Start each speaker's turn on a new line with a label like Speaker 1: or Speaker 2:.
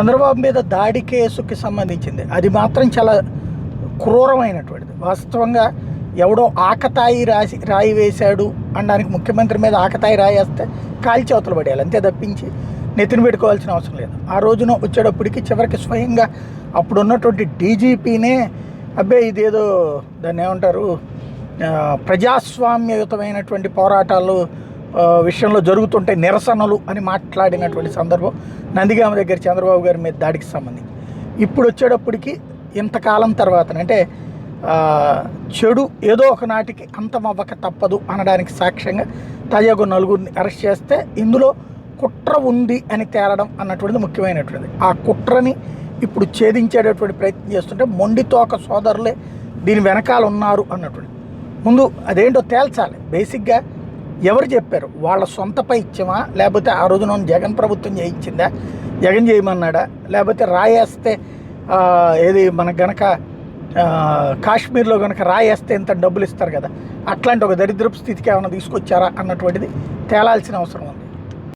Speaker 1: చంద్రబాబు మీద దాడి కేసుకి సంబంధించింది అది మాత్రం చాలా క్రూరమైనటువంటిది. వాస్తవంగా ఎవడో ఆకతాయి రాయి వేశాడు అనడానికి ముఖ్యమంత్రి మీద ఆకతాయి రాయేస్తే కాల్చేవతలు పడేయాలి, అంతే తప్పించి నెత్తిన పెట్టుకోవాల్సిన అవసరం లేదు. ఆ రోజున వచ్చేటప్పటికి చివరికి స్వయంగా అప్పుడున్నటువంటి డీజీపీనే అబ్బే ఇదేదో దాన్ని ఏమంటారు ప్రజాస్వామ్యయుతమైనటువంటి పోరాటాలు విషయంలో జరుగుతుంటే నిరసనలు అని మాట్లాడినటువంటి సందర్భం నందిగామ దగ్గర చంద్రబాబు గారి మీద దాడికి సంబంధించి. ఇప్పుడు వచ్చేటప్పటికి ఇంతకాలం తర్వాత అంటే చెడు ఏదో ఒక నాటికి అంతమవ్వక తప్పదు అనడానికి సాక్ష్యంగా తాజాగా నలుగురిని అరెస్ట్ చేస్తే ఇందులో కుట్ర ఉంది అని తేలడం అన్నటువంటిది ముఖ్యమైనటువంటిది. ఆ కుట్రని ఇప్పుడు ఛేదించేటటువంటి ప్రయత్నం చేస్తుంటే మొండితోక సోదరులే దీని వెనకాల ఉన్నారు అన్నటువంటి ముందు అదేంటో తేల్చాలి. బేసిక్గా ఎవరు చెప్పారు? వాళ్ళ సొంత పైత్యమా, లేకపోతే ఆ రోజున జగన్ ప్రభుత్వం చేయించిందా, జగన్ చేయమన్నాడా, లేకపోతే రాయేస్తే ఏది మనకు గనక కాశ్మీర్లో కనుక రాయేస్తే ఇంత డబ్బులు ఇస్తారు కదా, అట్లాంటి ఒక దరిద్రపు స్థితికి ఏమైనా తీసుకొచ్చారా అన్నటువంటిది తేలాల్సిన అవసరం ఉంది.